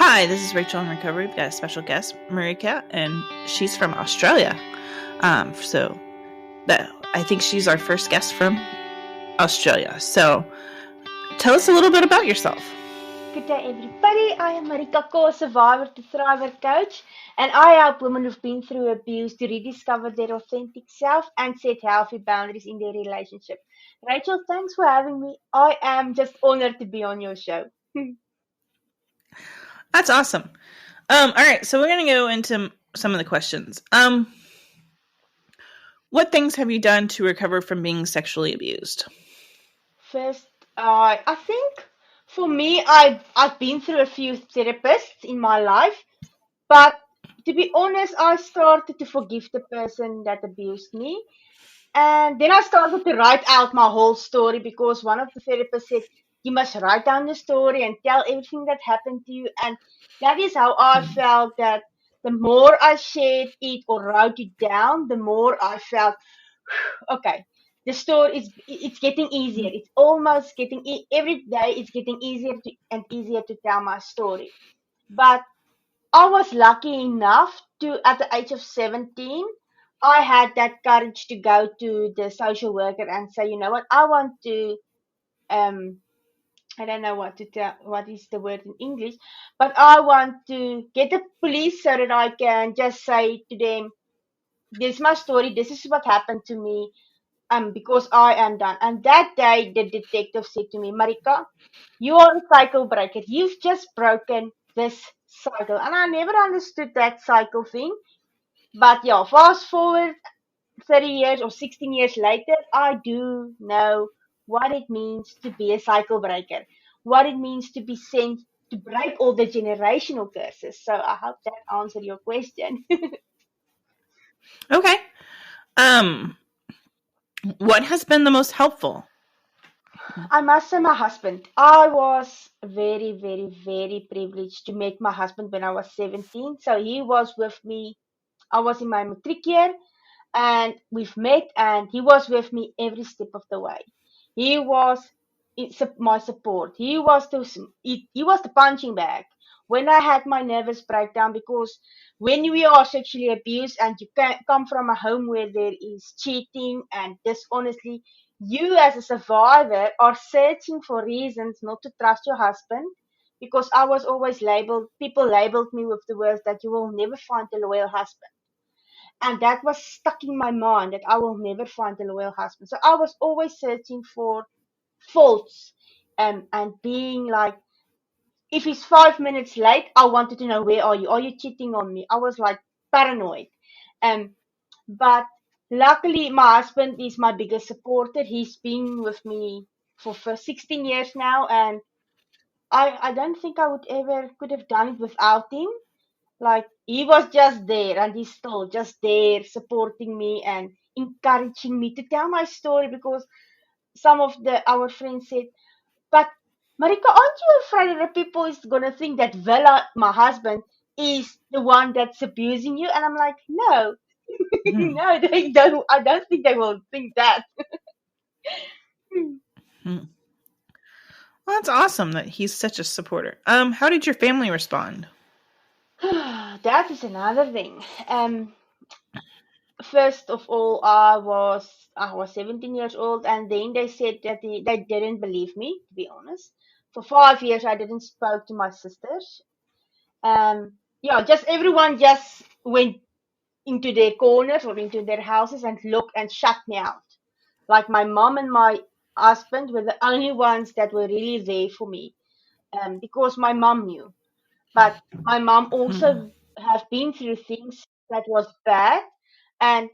Hi, this is Rachel in Recovery. We've got a special guest, Marika, and she's from Australia. So that I think she's our first guest from Australia. So tell us a little bit about yourself. Good day, everybody. I am Marika, survivor to thriver coach, and I help women who've been through abuse to rediscover their authentic self and set healthy boundaries in their relationship. Rachel, thanks for having me. I am just honored to be on your show. That's awesome. All right, so we're gonna go into some of the questions. What things have you done to recover from being sexually abused? First, I think for me, I've been through a few therapists in my life, but to be honest, I started to forgive the person that abused me. And then I started to write out my whole story because one of the therapists said, you must write down the story and tell everything that happened to you. And that is how I felt that the more I shared it or wrote it down, the more I felt, okay, the story is it's getting easier. It's almost getting every day it's getting easier and easier to tell my story. But I was lucky enough to, at the age of 17, I had that courage to go to the social worker and say, you know what, I want to, um, I don't know what is the word in English, but I want to get the police so that I can just say to them, this is my story, this is what happened to me, because I am done. And that day, the detective said to me, Marika, you are a cycle breaker. You've just broken this cycle. And I never understood that cycle thing. But yeah, fast forward 30 years or 16 years later, I do know what it means to be a cycle breaker, what it means to be sent to break all the generational curses. So I hope that answered your question. Okay. Um, what has been the most helpful? I must say, my husband. I was very, very, very privileged to meet my husband when I was 17. So he was with me. I was in my matric year, and we've met, and he was with me every step of the way. He was my support. He was the punching bag when I had my nervous breakdown, because when we are sexually abused and you come from a home where there is cheating and dishonestly, you as a survivor are searching for reasons not to trust your husband, because I was always labeled, people labeled me with the words that you will never find a loyal husband. And that was stuck in my mind that I will never find a loyal husband. So I was always searching for faults, and being like, if he's 5 minutes late, I wanted to know, where are you? Are you cheating on me? I was like paranoid. Um, but luckily, my husband is my biggest supporter. He's been with me for 16 years now, and I don't think I would ever could have done it without him. Like, he was just there, and he's still just there supporting me and encouraging me to tell my story, because some of the our friends said, but Marika, aren't you afraid that people is gonna think that Vela, my husband, is the one that's abusing you? And I'm like, no, no, they don't. I don't think they will think that. Well, that's awesome that he's such a supporter. How did your family respond? That is another thing. First of all, I was 17 years old, and then they said that they didn't believe me. To be honest, for 5 years I didn't spoke to my sisters. Yeah, just everyone just went into their corners or into their houses and looked and shut me out. Like, my mom and my husband were the only ones that were really there for me, because my mom knew. But my mom Hmm. also have been through things that was bad, and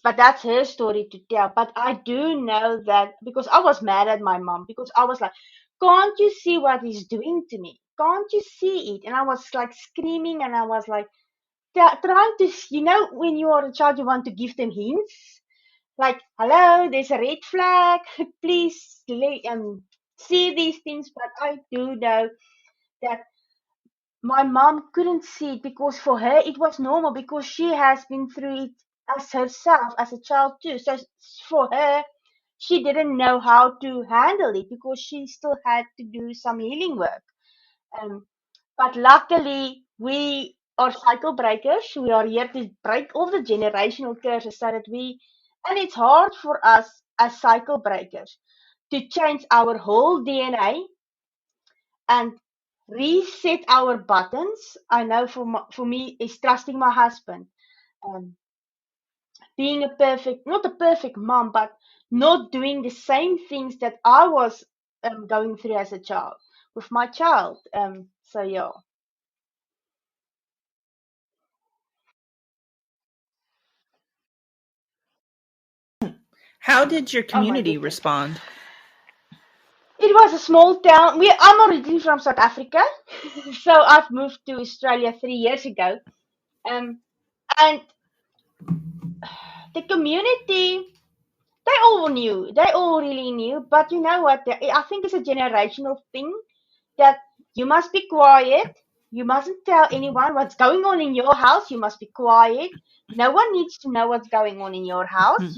but that's her story to tell. But I do know that, because I was mad at my mom, because I was like, can't you see what he's doing to me? Can't you see it? And I was like screaming, and I was like trying to, when you are a child, you want to give them hints, like, hello, there's a red flag, please see these things. But I do know that my mom couldn't see it, because for her it was normal, because she has been through it as herself as a child too. So for her, she didn't know how to handle it, because she still had to do some healing work. Um, But luckily, we are cycle breakers. We are here to break all the generational curses so that and it's hard for us as cycle breakers to change our whole DNA and reset our buttons. I know for me, is trusting my husband, um, being not a perfect mom, but not doing the same things that I was going through as a child with my child. So yeah. How did your Oh my community goodness. respond? It was a small town. I'm originally from South Africa, so I've moved to Australia 3 years ago. Um, and the community, they all knew. They all really knew. But you know what? I think it's a generational thing that you must be quiet. You mustn't tell anyone what's going on in your house. You must be quiet. No one needs to know what's going on in your house.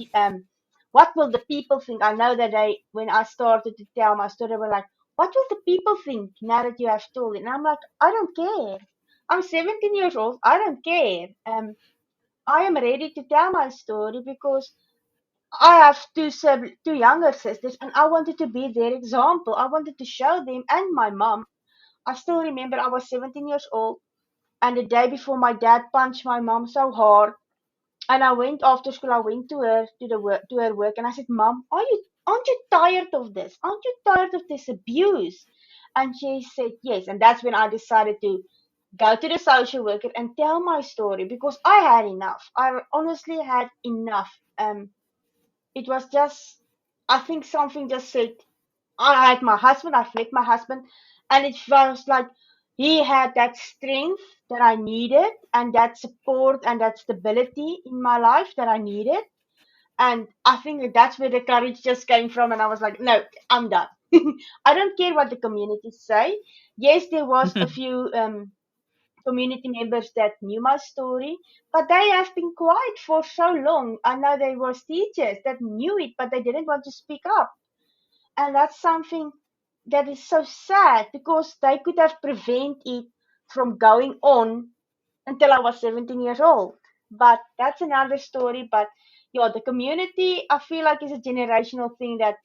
What will the people think? I know that when I started to tell my story, they were like, "What will the people think now that you have told it?" And I'm like, "I don't care. I'm 17 years old. I don't care. I am ready to tell my story because I have two younger sisters, and I wanted to be their example. I wanted to show them and my mom. I still remember I was 17 years old, and the day before my dad punched my mom so hard, and I went after school. I went to her to her work, and I said, "Mom, aren't you tired of this? Aren't you tired of this abuse?" And she said, "Yes." And that's when I decided to go to the social worker and tell my story because I had enough. I honestly had enough. It was just, I think something just said, I had my husband, I've met my husband, and it was like he had that strength that I needed, and that support and that stability in my life that I needed. And I think that's where the courage just came from. And I was like, no, I'm done. I don't care what the community say. Yes, there was a few community members that knew my story, but they have been quiet for so long. I know there was teachers that knew it, but they didn't want to speak up, and that's something that is so sad because they could have prevented it from going on until I was 17 years old. But that's another story. But yeah, the community, I feel like, is a generational thing that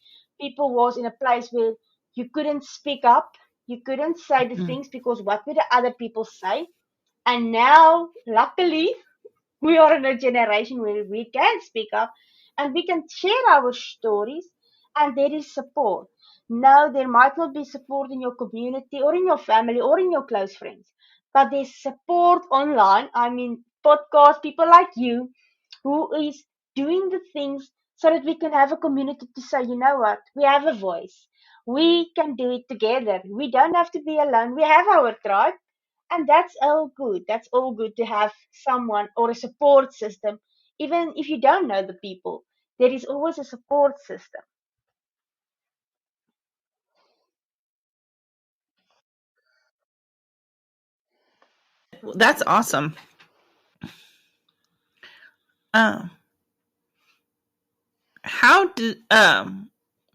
people was in a place where you couldn't speak up, you couldn't say the things because what would the other people say? And now, luckily, we are in a generation where we can speak up and we can share our stories, and there is support. Now, there might not be support in your community or in your family or in your close friends, but there's support online. I mean, podcast, people like you who is doing the things so that we can have a community to say, you know what, we have a voice. We can do it together. We don't have to be alone. We have our tribe, and that's all good. That's all good to have someone or a support system. Even if you don't know the people, there is always a support system. That's awesome. Uh, how did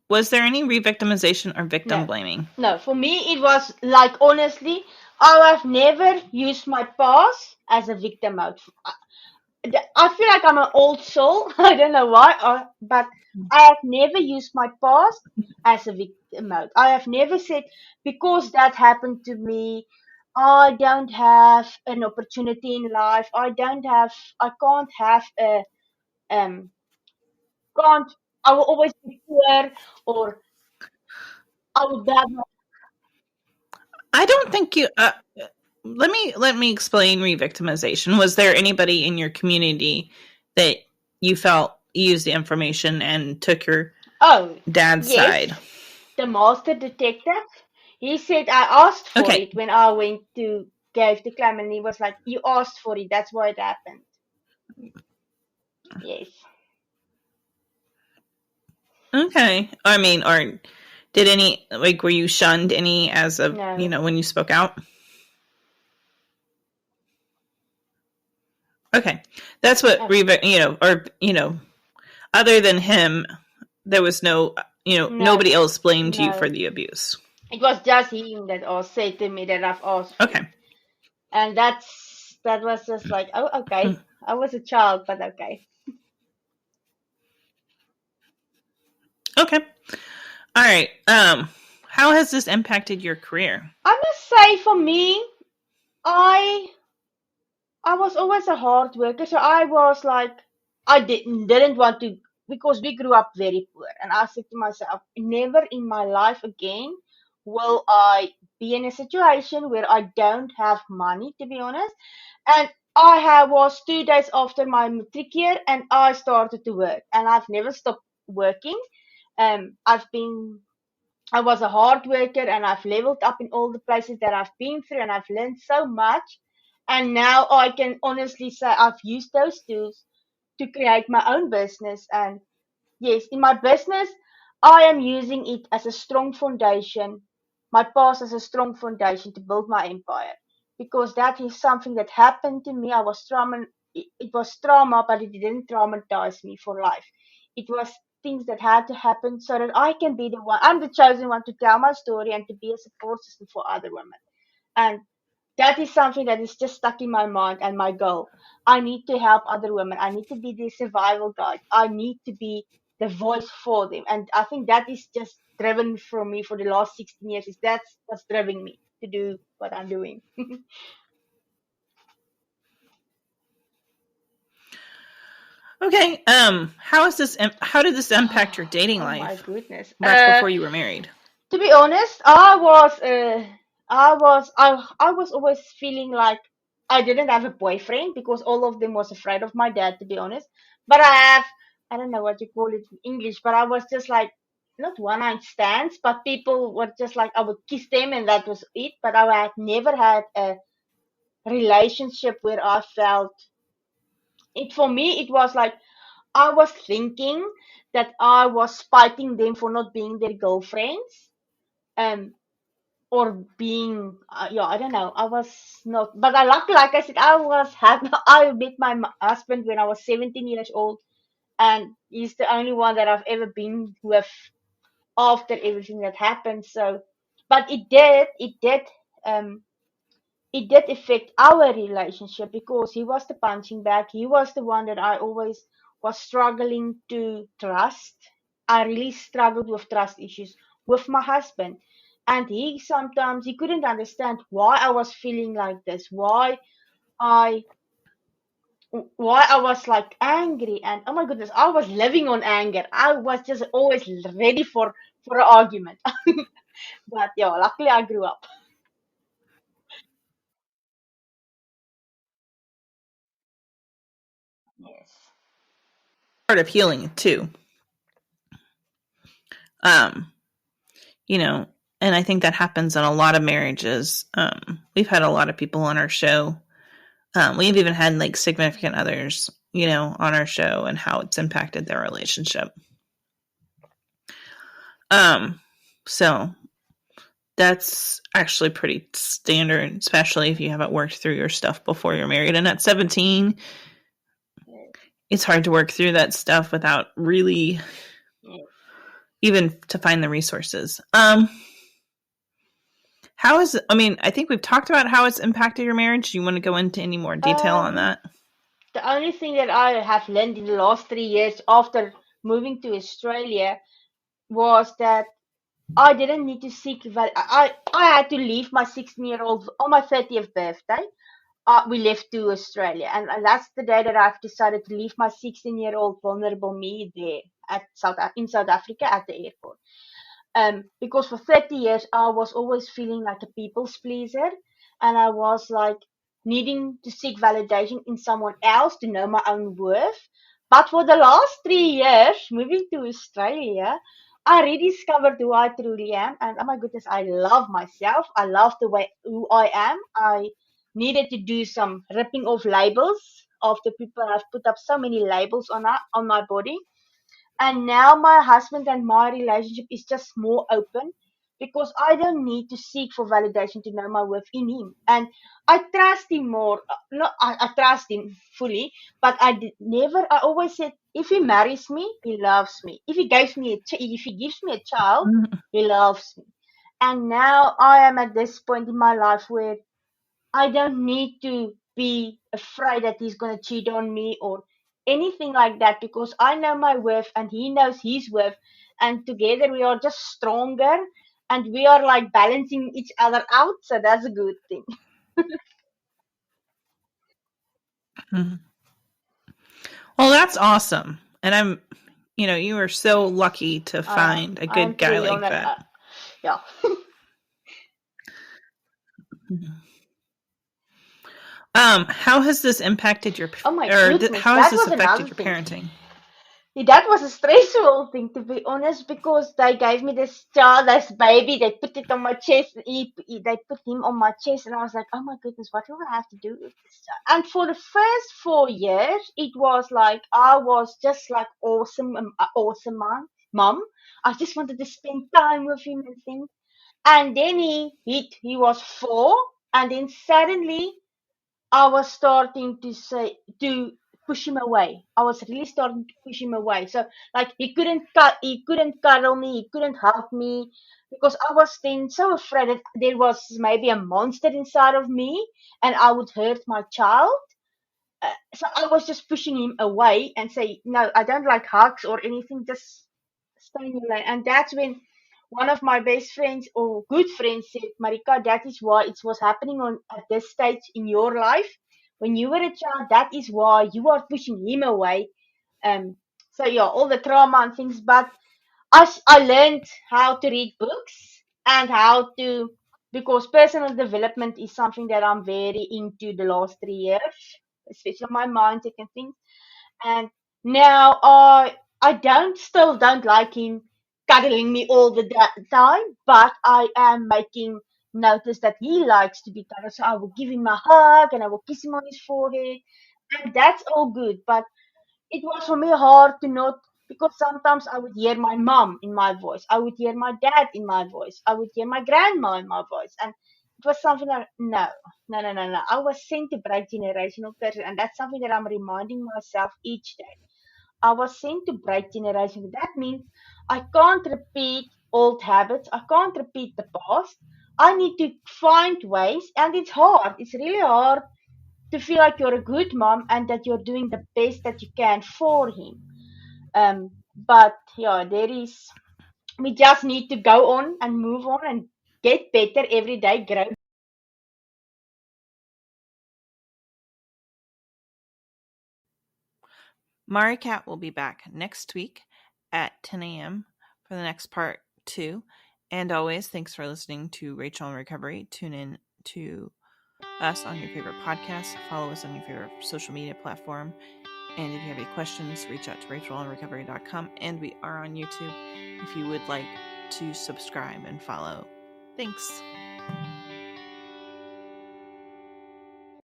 was there any re-victimization or victim No, blaming? no. For me, it was like, honestly, I have never used my past as a victim mode. I feel like I'm an old soul. I don't know why, but I have never used my past as a victim mode. I have never said, because that happened to me, I don't have an opportunity in life. I can't have um, can't, I will always be poor, or I will bad. I don't think you. Let me explain re-victimization. Was there anybody in your community that you felt used the information and took your Oh, dad's yes, side? the master detective. He said I asked for Okay. it when I went to gave the claim, and he was like, "You asked for it. That's why it happened." Yes. Okay. I mean, or did any like were you shunned any as of No. when you spoke out? Okay, that's what Oh, or other than him, there was no nobody no. else blamed you for No. the abuse. It was just him that said to me that I've asked for it. Okay. And that was just like, oh, Hmm. okay. I was a child, but okay. Okay. All right. How has this impacted your career? I must say for me, I I was always a hard worker, so I was like, I didn't want to, because we grew up very poor, and I said to myself, never in my life again will I be in a situation where I don't have money, to be honest. And was 2 days after my matric year, and I started to work, and I've never stopped working. I was a hard worker, and I've leveled up in all the places that I've been through, and I've learned so much. And now I can honestly say I've used those tools to create my own business. And yes, in my business, I am using it as a strong foundation, my past as a strong foundation to build my empire. Because that is something that happened to me. I was trauma, it was trauma, but it didn't traumatize me for life. It was things that had to happen so that I can be the one, I'm the chosen one to tell my story and to be a support system for other women. And that is something that is just stuck in my mind and my goal. I need to help other women. I need to be the survival guide. I need to be the voice for them. And I think that is just driven from me for the last 16 years. Is that's what's driving me to do what I'm doing. Okay. How did this impact your dating Oh my life goodness. back before you were married? To be honest, I was always feeling like I didn't have a boyfriend because all of them was afraid of my dad, to be honest. But I don't know what you call it in English, but I was just like, not one night stands, but people were just like, I would kiss them and that was it. But I had never had a relationship where I felt it. For me, it was like I was thinking that I was spiting them for not being their girlfriends. Um, or being yeah, I don't know, I was not, but I like I said, I was happy. I met my husband when I was 17 years old, and he's the only one that I've ever been with after everything that happened. So but um it did affect our relationship because he was the punching bag. He was the one that I always was struggling to trust. I really struggled with trust issues with my husband. And he sometimes he couldn't understand why I was feeling like this, I why I was like angry, and oh my goodness, I was living on anger. I was just always ready for an argument. But yeah, luckily I grew up. Yes. Part of healing too. Um, you know, and I think that happens in a lot of marriages. We've had a lot of people on our show. We've even had like significant others, on our show and how it's impacted their relationship. Um, so that's actually pretty standard, especially if you haven't worked through your stuff before you're married. And at 17, Yes. it's hard to work through that stuff without really Yes. even to find the resources. I think we've talked about how it's impacted your marriage. Do you want to go into any more detail on Um, that? the only thing that I have learned in the last 3 years after moving to Australia was that I didn't need to seek I had to leave my 16-year-old on my 30th birthday. We left to Australia, and that's the day that I've decided to leave my 16-year-old vulnerable me there in South Africa at the airport. Because for 30 years I was always feeling like a people's pleaser, and I was like needing to seek validation in someone else to know my own worth. But for the last 3 years, moving to Australia, I rediscovered who I truly am, and oh my goodness, I love myself. I love the way who I am. I needed to do some ripping off labels after people have put up so many labels on my body, and now my husband and my relationship is just more open because I don't need to seek for validation to know my worth in him. And I trust him more. Not, I trust him fully, but I always said, if he marries me, he loves me. If he gives me if he gives me a child, Mhm. he loves me. And now I am at this point in my life where I don't need to be afraid that he's going to cheat on me or anything like that, because I know my worth and he knows his worth. And together we are just stronger and we are like balancing each other out. So that's a good thing. Mhm. Well, that's awesome. And you are so lucky to find a I am good guy truly like honored. that. Yeah. Mhm. How has this impacted Oh my goodness, how has that this was affected another your thing. parenting? That was a stressful thing, to be honest, because they gave me this child, this baby. They put it on my chest. They put him on my chest, and I was like, "Oh my goodness, what will I have to do with this child?" And for the first 4 years, it was like I was just like awesome, awesome mom. I just wanted to spend time with him and things. And then he was 4, and then suddenly I was starting to push him away. I was really starting to push him away. So like he couldn't cuddle me, he couldn't hug me, because I was then so afraid that there was maybe a monster inside of me and I would hurt my child. So I was just pushing him away and say, no, I don't like hugs or anything, just stay in your lane. And that's when one of my best friends or good friends said, Marika, that is why it was happening on at this stage in your life. When you were a child, that is why you are pushing him away. So yeah, all the trauma and things. But I learned how to read books and how to, because personal development is something that I'm very into the last 3 years, especially my mindset and things. And now I don't like him cuddling me all the time, but I am making notice that he likes to be cuddled, so I will give him a hug and I will kiss him on his forehead, and that's all good. But it was for me hard to not, because sometimes I would hear my mom in my voice, I would hear my dad in my voice, I would hear my grandma in my voice, and it was something like, no, no, no, no, no. I was sent to break generational curses, and that's something that I'm reminding myself each day. I was sent to break generations. That means I can't repeat old habits. I can't repeat the past. I need to find ways, and it's hard. It's really hard to feel like you're a good mom and that you're doing the best that you can for him. But yeah, we just need to go on and move on and get better every day, grow. Maricat will be back next week at 10 a.m. for the next part 2. And always, thanks for listening to Rachel in Recovery. Tune in to us on your favorite podcast. Follow us on your favorite social media platform. And if you have any questions, reach out to rachelinrecovery.com. And we are on YouTube if you would like to subscribe and follow. Thanks.